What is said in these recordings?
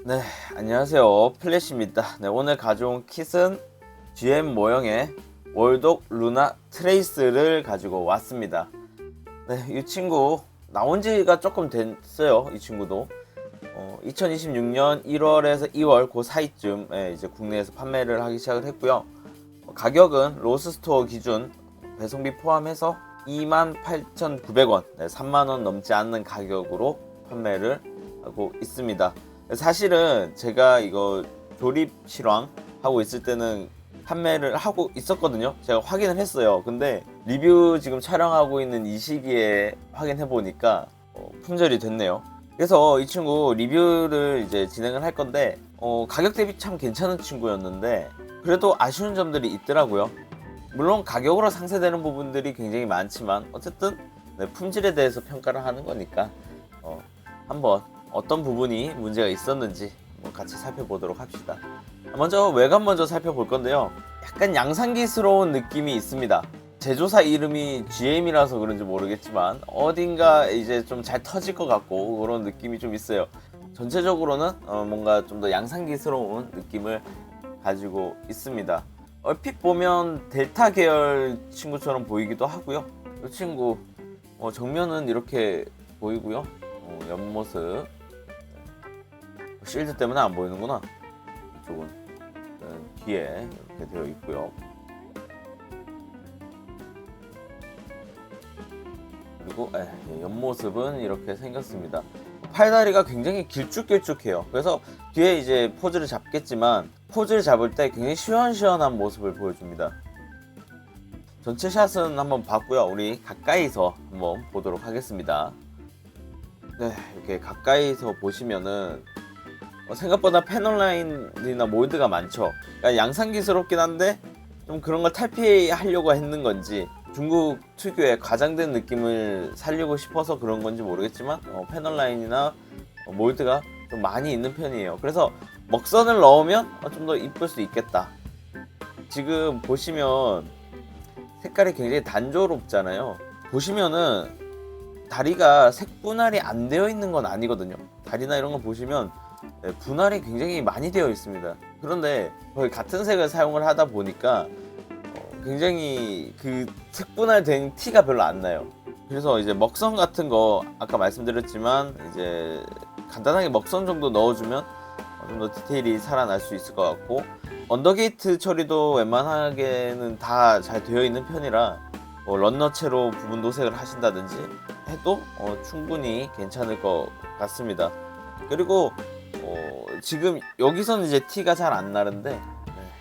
네, 안녕하세요. 플래시입니다. 네, 오늘 가져온 킷은 GM 모형의 월독 루나 트레이스를 가지고 왔습니다. 네, 이 친구 나온 지가 조금 됐어요. 이 친구도 2026년 1월에서 2월 그 사이쯤에 이제 국내에서 판매를 하기 시작을 했고요. 가격은 로스스토어 기준 배송비 포함해서 28,900원, 네, 3만원 넘지 않는 가격으로 판매를 하고 있습니다. 사실은 제가 이거 조립 실황 하고 있을 때는 판매를 하고 있었거든요. 제가 확인을 했어요. 근데 리뷰 지금 촬영하고 있는 이 시기에 확인해 보니까 품절이 됐네요. 그래서 이 친구 리뷰를 이제 진행을 할 건데 가격 대비 참 괜찮은 친구였는데 그래도 아쉬운 점들이 있더라고요. 물론 가격으로 상쇄되는 부분들이 굉장히 많지만 어쨌든 네, 품질에 대해서 평가를 하는 거니까 한번 어떤 부분이 문제가 있었는지 같이 살펴보도록 합시다. 먼저 외관 먼저 살펴볼 건데요. 약간 양산기스러운 느낌이 있습니다. 제조사 이름이 GM이라서 그런지 모르겠지만 어딘가 이제 좀 잘 터질 것 같고 그런 느낌이 좀 있어요. 전체적으로는 뭔가 좀 더 양산기스러운 느낌을 가지고 있습니다. 얼핏 보면 델타 계열 친구처럼 보이기도 하고요. 이 친구 정면은 이렇게 보이고요. 옆모습 실드 때문에 안 보이는구나. 이쪽은 뒤에 이렇게 되어 있고요. 그리고 옆모습은 이렇게 생겼습니다. 팔다리가 굉장히 길쭉길쭉해요. 그래서 뒤에 이제 포즈를 잡겠지만 포즈를 잡을 때 굉장히 시원시원한 모습을 보여줍니다. 전체 샷은 한번 봤고요. 우리 가까이서 한번 보도록 하겠습니다. 네, 이렇게 가까이서 보시면은 생각보다 패널 라인이나 몰드가 많죠. 그러니까 양산기스럽긴 한데 좀 그런 걸 탈피하려고 했는 건지 중국 특유의 과장된 느낌을 살리고 싶어서 그런 건지 모르겠지만 패널 라인이나 몰드가 좀 많이 있는 편이에요. 그래서 먹선을 넣으면 좀 더 이쁠 수 있겠다. 지금 보시면 색깔이 굉장히 단조롭잖아요. 보시면은 다리가 색 분할이 안 되어 있는 건 아니거든요. 다리나 이런 거 보시면 분할이 굉장히 많이 되어 있습니다. 그런데 거의 같은 색을 사용을 하다 보니까 굉장히 그 색분할된 티가 별로 안 나요. 그래서 이제 먹선 같은 거 아까 말씀드렸지만 이제 간단하게 먹선 정도 넣어주면 좀 더 디테일이 살아날 수 있을 것 같고 언더게이트 처리도 웬만하게는 다 잘 되어 있는 편이라 런너체로 부분 도색을 하신다든지 해도 충분히 괜찮을 것 같습니다. 그리고 지금 여기서는 이제 티가 잘 안 나는데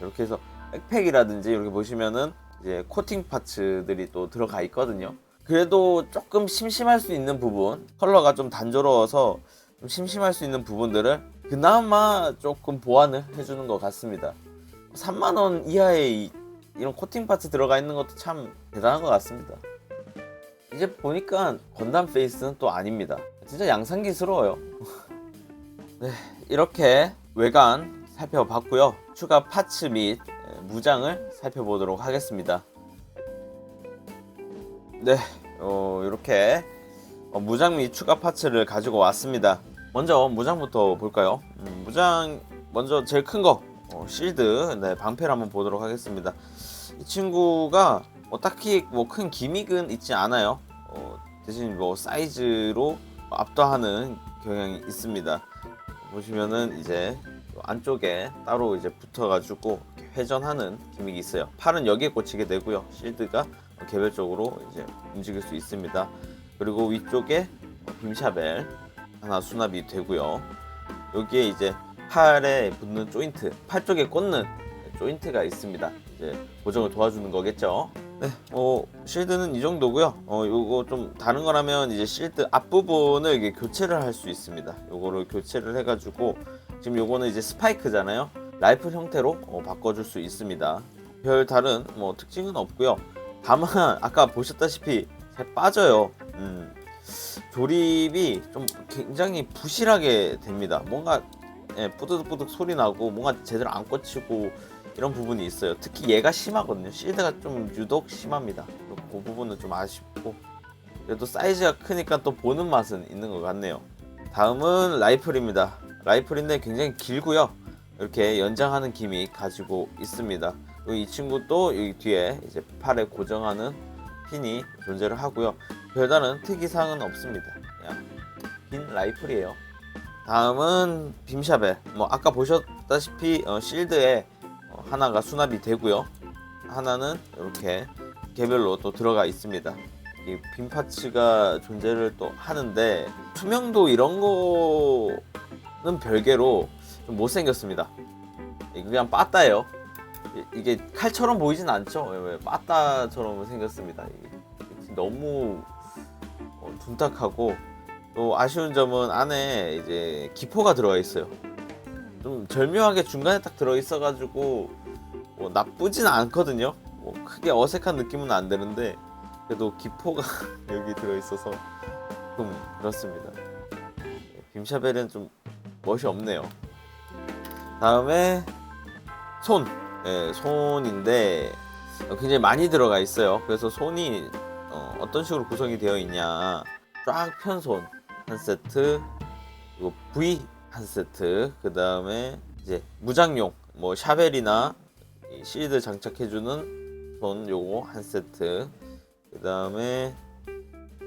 이렇게 해서 백팩이라든지 이렇게 보시면은 이제 코팅 파츠들이 또 들어가 있거든요. 그래도 조금 심심할 수 있는 부분, 컬러가 좀 단조로워서 좀 심심할 수 있는 부분들을 그나마 조금 보완을 해주는 것 같습니다. 3만원 이하의 이런 코팅 파츠 들어가 있는 것도 참 대단한 것 같습니다. 이제 보니까 건담 페이스는 또 아닙니다. 진짜 양산기스러워요. 네, 이렇게 외관 살펴봤고요. 추가 파츠 및 무장을 살펴보도록 하겠습니다. 네, 이렇게 무장 및 추가 파츠를 가지고 왔습니다. 먼저 무장부터 볼까요? 무장 먼저 제일 큰 거 실드, 네, 방패를 한번 보도록 하겠습니다. 이 친구가 딱히 큰 기믹은 있지 않아요. 대신 사이즈로 압도하는 경향이 있습니다. 보시면은 이제 안쪽에 따로 이제 붙어가지고 회전하는 기믹이 있어요. 팔은 여기에 꽂히게 되고요. 실드가 개별적으로 이제 움직일 수 있습니다. 그리고 위쪽에 빔샤벨 하나 수납이 되고요. 여기에 이제 팔에 붙는 조인트, 팔 쪽에 꽂는 조인트가 있습니다. 이제 고정을 도와주는 거겠죠. 네, 실드는 이 정도고요. 요거 좀 다른 거라면 이제 실드 앞부분을 이게 교체를 할 수 있습니다. 요거를 교체를 해가지고 지금 요거는 이제 스파이크잖아요. 라이플 형태로 바꿔줄 수 있습니다. 별 다른 특징은 없고요. 다만 아까 보셨다시피 잘 빠져요. 조립이 좀 굉장히 부실하게 됩니다. 뭔가 뿌드득뿌득 소리 나고 뭔가 제대로 안 꽂히고 이런 부분이 있어요. 특히 얘가 심하거든요. 실드가 좀 유독 심합니다. 그 부분은 좀 아쉽고 그래도 사이즈가 크니까 또 보는 맛은 있는 것 같네요. 다음은 라이플입니다. 라이플인데 굉장히 길고요. 이렇게 연장하는 기믹 가지고 있습니다. 이 친구도 여기 뒤에 이제 팔에 고정하는 핀이 존재를 하고요. 별다른 특이사항은 없습니다. 그냥 긴 라이플이에요. 다음은 빔샤벨. 뭐 아까 보셨다시피 실드에 하나가 수납이 되고요. 하나는 이렇게 개별로 또 들어가 있습니다. 이 빔 파츠가 존재를 또 하는데 투명도 이런 거는 별개로 좀 못생겼습니다. 그냥 빠따예요. 이게 칼처럼 보이진 않죠. 빠따처럼 생겼습니다. 너무 둔탁하고, 또 아쉬운 점은 안에 이제 기포가 들어가 있어요. 좀 절묘하게 중간에 딱 들어 있어가지고 뭐 나쁘진 않거든요. 뭐 크게 어색한 느낌은 안 드는데 그래도 기포가 여기 들어 있어서 좀 그렇습니다. 빔샤벨은 좀 멋이 없네요. 다음에 손. 네, 손인데 굉장히 많이 들어가 있어요. 그래서 손이 어떤 식으로 구성이 되어 있냐, 쫙 편 손 한 세트, 그리고 V 한 세트, 그 다음에 이제 무장용 뭐 샤벨이나 실드 장착해주는 손 요거 한 세트, 그 다음에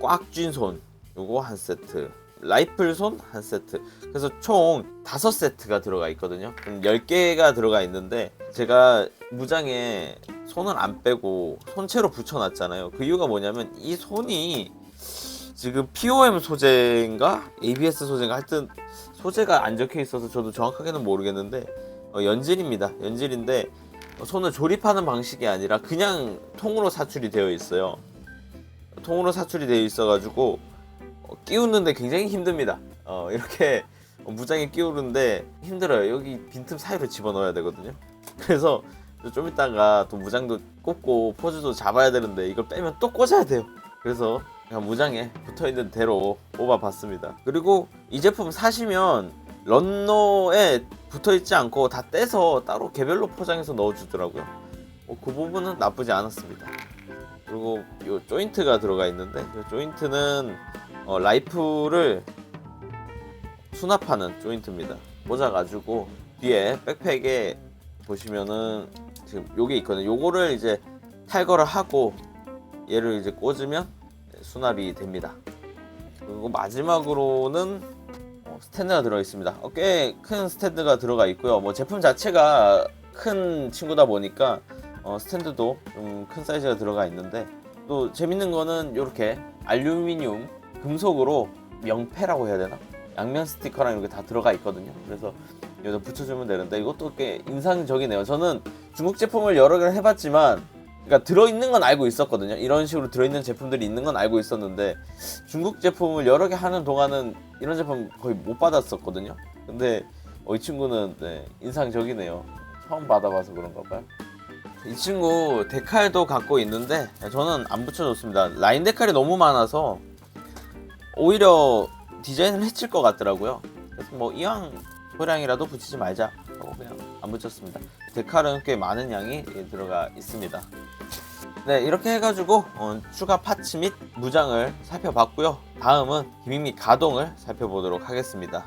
꽉 쥔 손 요거 한 세트, 라이플 손 한 세트. 그래서 총 5세트가 들어가 있거든요. 10개가 들어가 있는데 제가 무장에 손을 안 빼고 손채로 붙여놨잖아요. 그 이유가 뭐냐면 이 손이 지금 POM 소재인가 ABS 소재인가 하여튼 소재가 안 적혀 있어서 저도 정확하게는 모르겠는데 연질입니다. 연질인데 손을 조립하는 방식이 아니라 그냥 통으로 사출이 되어 있어요. 통으로 사출이 되어 있어가지고 끼우는데 굉장히 힘듭니다. 이렇게 무장에 끼우는데 힘들어요. 여기 빈틈 사이로 집어넣어야 되거든요. 그래서 좀 이따가 또 무장도 꽂고 포즈도 잡아야 되는데 이걸 빼면 또 꽂아야 돼요. 그래서 그냥 무장에 붙어있는 대로 뽑아봤습니다. 그리고 이 제품 사시면 런너에 붙어있지 않고 다 떼서 따로 개별로 포장해서 넣어주더라고요. 그 부분은 나쁘지 않았습니다. 그리고 이 조인트가 들어가 있는데 이 조인트는 라이플을 수납하는 조인트입니다. 꽂아가지고 뒤에 백팩에 보시면은 지금 요게 있거든요. 요거를 이제 탈거를 하고 얘를 이제 꽂으면 수납이 됩니다. 그리고 마지막으로는 스탠드가 들어 있습니다. 꽤 큰 스탠드가 들어가 있고요. 뭐 제품 자체가 큰 친구다 보니까 스탠드도 좀 큰 사이즈가 들어가 있는데, 또 재밌는 거는 이렇게 알루미늄 금속으로 명패라고 해야 되나? 양면 스티커랑 이렇게 다 들어가 있거든요. 그래서 여기다 붙여주면 되는데 이것도 꽤 인상적이네요. 저는 중국 제품을 여러 개를 해봤지만, 그러니까 들어있는 건 알고 있었거든요. 이런 식으로 들어있는 제품들이 있는 건 알고 있었는데 중국 제품을 여러 개 하는 동안은 이런 제품 거의 못 받았었거든요. 근데 이 친구는 인상적이네요. 처음 받아봐서 그런가 봐요. 이 친구 데칼도 갖고 있는데 저는 안 붙여줬습니다. 라인 데칼이 너무 많아서 오히려 디자인을 해칠 것 같더라고요. 그래서 뭐 이왕 소량이라도 붙이지 말자 하고 그냥 안 붙였습니다. 데칼은 꽤 많은 양이 들어가 있습니다. 네, 이렇게 해가지고 추가 파츠 및 무장을 살펴봤고요. 다음은 기믹 및 가동을 살펴보도록 하겠습니다.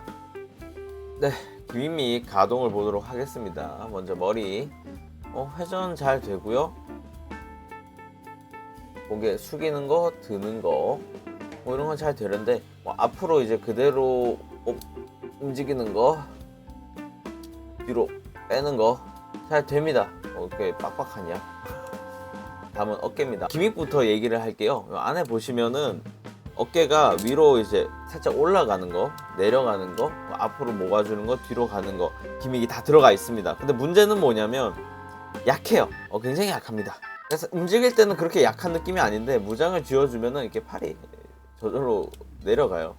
네, 기믹 및 가동을 보도록 하겠습니다. 먼저 머리 회전 잘 되고요. 고개 숙이는 거, 드는 거 뭐 이런 건 잘 되는데 앞으로 이제 그대로 움직이는 거, 뒤로 빼는 거 잘 됩니다. 꽤 빡빡하냐. 다음은 어깨입니다. 기믹부터 얘기를 할게요. 안에 보시면은 어깨가 위로 이제 살짝 올라가는 거, 내려가는 거, 앞으로 모아주는 거, 뒤로 가는 거, 기믹이 다 들어가 있습니다. 근데 문제는 뭐냐면 약해요. 굉장히 약합니다. 그래서 움직일 때는 그렇게 약한 느낌이 아닌데 무장을 쥐어주면은 이렇게 팔이 저절로 내려가요.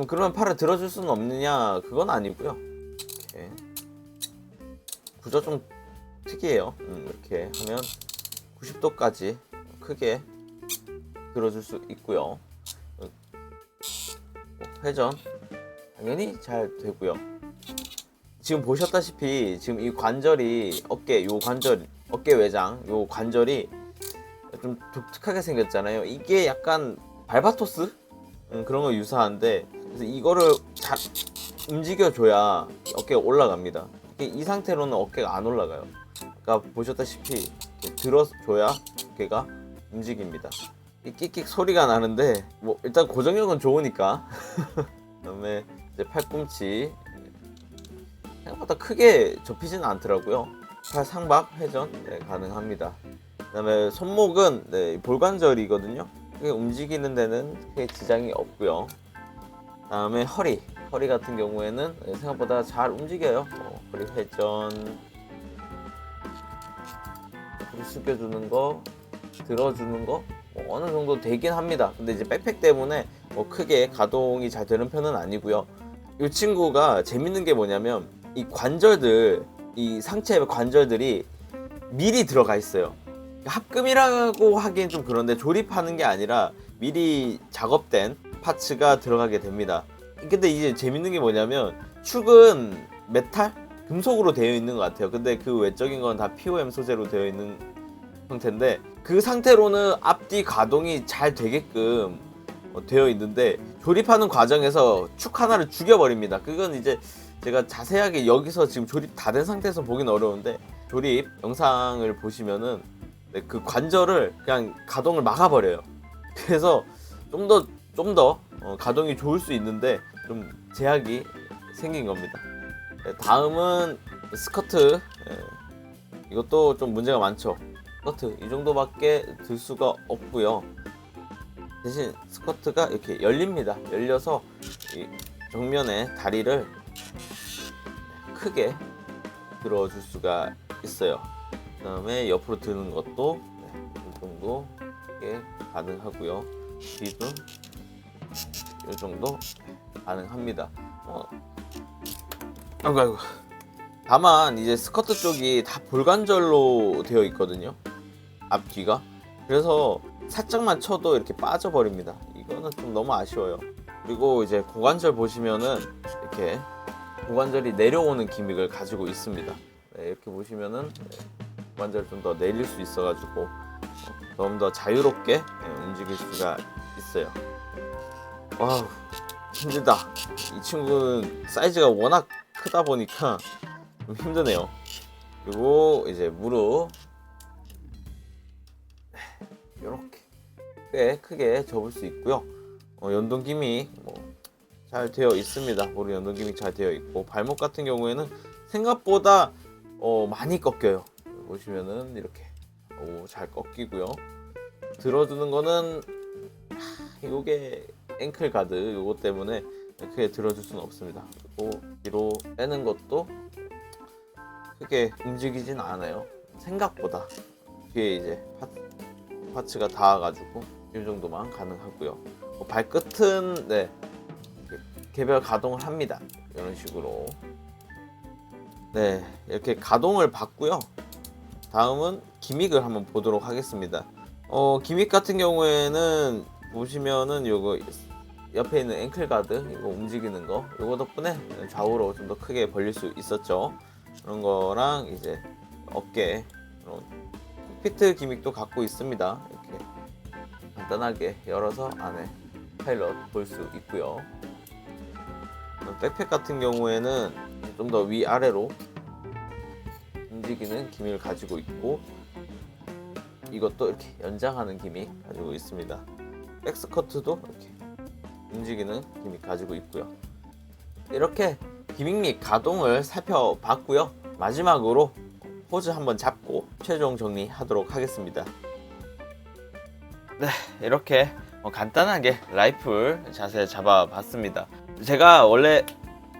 그러면 팔을 들어줄 수는 없느냐? 그건 아니고요. 이렇게. 구조 좀 특이해요. 이렇게 하면 90도까지 크게 들어줄 수 있고요. 회전 당연히 잘 되고요. 지금 보셨다시피 지금 이 관절이 어깨 외장 요 관절이 좀 독특하게 생겼잖아요. 이게 약간 발바토스 그런 거 유사한데, 그래서 이거를 움직여줘야 어깨가 올라갑니다. 이 상태로는 어깨가 안 올라가요. 아까 보셨다시피 들어줘야 어깨가 움직입니다. 이 끽끽 소리가 나는데 뭐 일단 고정력은 좋으니까 그다음에 이제 팔꿈치 생각보다 크게 접히지는 않더라고요. 팔 상박 회전 가능합니다. 그다음에 손목은 볼관절이거든요. 크게 움직이는 데는 크게 지장이 없고요. 그다음에 허리 같은 경우에는 생각보다 잘 움직여요. 허리 회전, 허리 숙여주는 거, 들어주는 거 어느 정도 되긴 합니다. 근데 이제 백팩 때문에 크게 가동이 잘 되는 편은 아니고요. 이 친구가 재밌는 게 뭐냐면 이 관절들, 이 상체 관절들이 미리 들어가 있어요. 합금이라고 하기엔 좀 그런데 조립하는 게 아니라 미리 작업된 파츠가 들어가게 됩니다. 근데 이제 재밌는 게 뭐냐면 축은 메탈? 금속으로 되어 있는 것 같아요. 근데 그 외적인 건 다 POM 소재로 되어 있는 형태인데 그 상태로는 앞뒤 가동이 잘 되게끔 되어 있는데 조립하는 과정에서 축 하나를 죽여버립니다. 그건 이제 제가 자세하게 여기서 지금 조립 다 된 상태에서 보긴 어려운데 조립 영상을 보시면은 그 관절을 그냥 가동을 막아버려요. 그래서 좀 더 가동이 좋을 수 있는데 좀 제약이 생긴 겁니다. 다음은 스커트. 이것도 좀 문제가 많죠. 스커트 이 정도밖에 들 수가 없고요. 대신 스커트가 이렇게 열립니다. 열려서 이 정면에 다리를 크게 들어줄 수가 있어요. 그 다음에 옆으로 드는 것도 이 정도 크게 가능하고요. 뒤도 이 정도 가능합니다. 아이고. 다만 이제 스커트 쪽이 다 볼관절로 되어 있거든요. 앞뒤가. 그래서 살짝만 쳐도 이렇게 빠져버립니다. 이거는 좀 너무 아쉬워요. 그리고 이제 고관절 보시면은 이렇게 고관절이 내려오는 기믹을 가지고 있습니다. 이렇게 보시면은 고관절을 좀 더 내릴 수 있어가지고 좀 더 자유롭게 움직일 수가 있어요. 와우, 힘들다. 이 친구는 사이즈가 워낙 크다 보니까 좀 힘드네요. 그리고 이제 무릎 이렇게 꽤 크게 접을 수 있고요. 연동 기믹 잘 되어 있습니다. 무릎 연동 기믹 잘 되어 있고 발목 같은 경우에는 생각보다 많이 꺾여요. 보시면은 이렇게 잘 꺾이고요. 들어주는 거는 이게 앵클 가드 요거 때문에 크게 들어줄 수는 없습니다. 그리고 뒤로 빼는 것도 크게 움직이진 않아요. 생각보다 뒤에 이제 파츠가 닿아가지고 이 정도만 가능하고요. 발끝은 개별 가동을 합니다. 이런 식으로 이렇게 가동을 받고요. 다음은 기믹을 한번 보도록 하겠습니다. 기믹 같은 경우에는 보시면은 요거 옆에 있는 앵클 가드 이거 움직이는 거 요거 덕분에 좌우로 좀 더 크게 벌릴 수 있었죠. 그런 거랑 이제 어깨 콕피트 기믹도 갖고 있습니다. 이렇게 간단하게 열어서 안에 파일럿 볼 수 있고요. 백팩 같은 경우에는 좀 더 위아래로 움직이는 기믹을 가지고 있고 이것도 이렇게 연장하는 기믹 가지고 있습니다. 백스커트도 이렇게 움직이는 기믹 가지고 있고요. 이렇게 기믹 및 가동을 살펴봤고요. 마지막으로 포즈 한번 잡고 최종 정리하도록 하겠습니다. 이렇게 간단하게 라이플 자세 잡아봤습니다. 제가 원래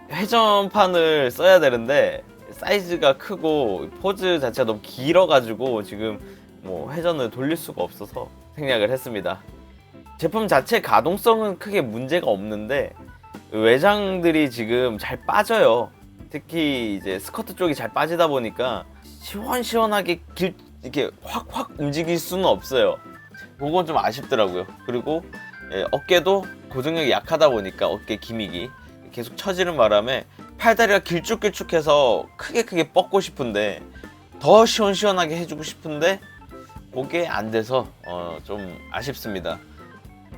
회전판을 써야 되는데 사이즈가 크고 포즈 자체가 너무 길어가지고 지금 회전을 돌릴 수가 없어서 생략을 했습니다. 제품 자체 가동성은 크게 문제가 없는데 외장들이 지금 잘 빠져요. 특히 이제 스커트 쪽이 잘 빠지다 보니까 시원시원하게 이렇게 확 움직일 수는 없어요. 그건 좀 아쉽더라고요. 그리고 어깨도 고정력이 약하다 보니까 어깨 기믹이 계속 처지는 바람에 팔다리가 길쭉길쭉해서 크게 뻗고 싶은데 더 시원시원하게 해주고 싶은데 그게 안 돼서 좀 아쉽습니다.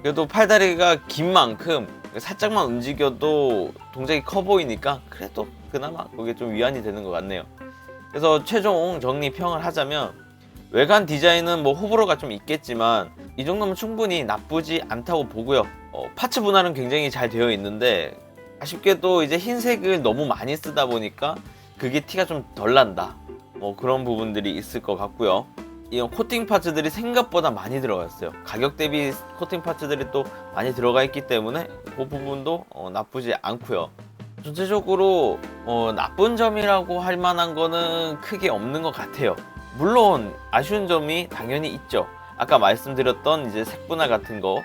그래도 팔다리가 긴 만큼 살짝만 움직여도 동작이 커 보이니까 그래도 그나마 그게 좀 위안이 되는 것 같네요. 그래서 최종 정리평을 하자면 외관 디자인은 뭐 호불호가 좀 있겠지만 이 정도면 충분히 나쁘지 않다고 보고요. 파츠 분할은 굉장히 잘 되어 있는데 아쉽게도 이제 흰색을 너무 많이 쓰다 보니까 그게 티가 좀 덜 난다. 그런 부분들이 있을 것 같고요. 이 코팅 파츠들이 생각보다 많이 들어가 있어요. 가격 대비 코팅 파츠들이 또 많이 들어가 있기 때문에 그 부분도 나쁘지 않고요. 전체적으로 나쁜 점이라고 할 만한 거는 크게 없는 것 같아요. 물론 아쉬운 점이 당연히 있죠. 아까 말씀드렸던 이제 색 분할 같은 거,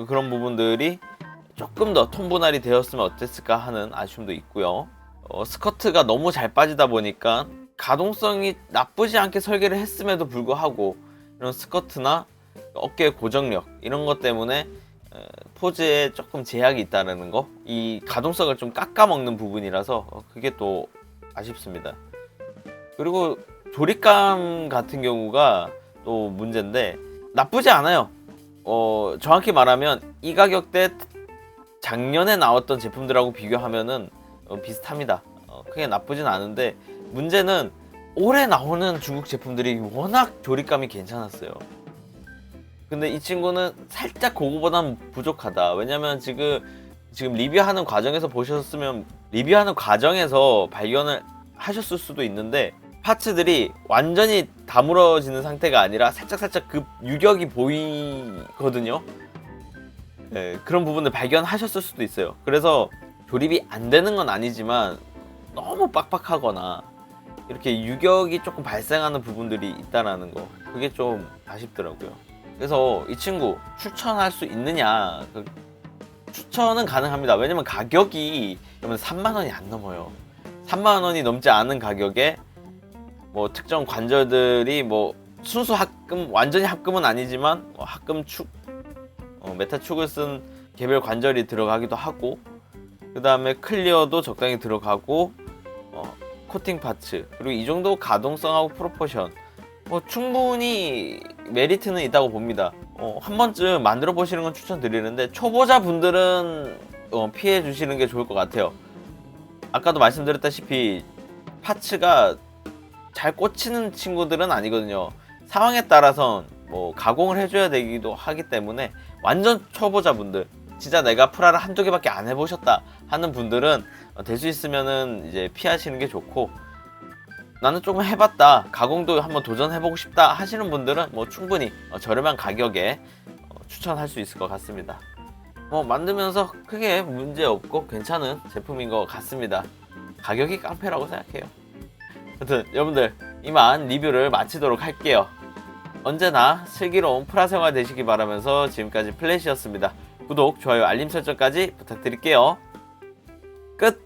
그런 부분들이 조금 더 톤 분할이 되었으면 어땠을까 하는 아쉬움도 있고요. 스커트가 너무 잘 빠지다 보니까 가동성이 나쁘지 않게 설계를 했음에도 불구하고 이런 스커트나 어깨 고정력 이런 것 때문에 포즈에 조금 제약이 있다는 거, 이 가동성을 좀 깎아먹는 부분이라서 그게 또 아쉽습니다. 그리고 조립감 같은 경우가 또 문제인데 나쁘지 않아요. 정확히 말하면 이 가격대 작년에 나왔던 제품들하고 비교하면은 비슷합니다. 크게 나쁘진 않은데 문제는 올해 나오는 중국 제품들이 워낙 조립감이 괜찮았어요. 근데 이 친구는 살짝 그거보단 부족하다. 왜냐면 지금 리뷰하는 과정에서 보셨으면 리뷰하는 과정에서 발견을 하셨을 수도 있는데 파츠들이 완전히 다물어지는 상태가 아니라 살짝 그 유격이 보이거든요. 네, 그런 부분을 발견하셨을 수도 있어요. 그래서 조립이 안 되는 건 아니지만 너무 빡빡하거나 이렇게 유격이 조금 발생하는 부분들이 있다라는 거, 그게 좀 아쉽더라고요. 그래서 이 친구 추천할 수 있느냐, 추천은 가능합니다. 왜냐면 가격이 3만원이 안 넘어요. 3만원이 넘지 않은 가격에 뭐 특정 관절들이 뭐 순수 합금, 완전히 합금은 아니지만 합금 축, 메타 축을 쓴 개별 관절이 들어가기도 하고, 그 다음에 클리어도 적당히 들어가고, 코팅 파츠, 그리고 이 정도 가동성하고 프로포션, 충분히 메리트는 있다고 봅니다. 한 번쯤 만들어 보시는 건 추천드리는데 초보자 분들은 피해 주시는 게 좋을 것 같아요. 아까도 말씀드렸다시피 파츠가 잘 꽂히는 친구들은 아니거든요. 상황에 따라선 뭐 가공을 해줘야 되기도 하기 때문에 완전 초보자분들, 진짜 내가 프라를 한두 개밖에 안 해보셨다 하는 분들은 될 수 있으면은 이제 피하시는 게 좋고, 나는 조금 해봤다, 가공도 한번 도전해보고 싶다 하시는 분들은 뭐 충분히 저렴한 가격에 추천할 수 있을 것 같습니다. 만들면서 크게 문제없고 괜찮은 제품인 것 같습니다. 가격이 깡패라고 생각해요. 하여튼 여러분들 이만 리뷰를 마치도록 할게요. 언제나 슬기로운 프라 생활 되시기 바라면서 지금까지 플래시였습니다. 구독, 좋아요, 알림 설정까지 부탁드릴게요. 끝!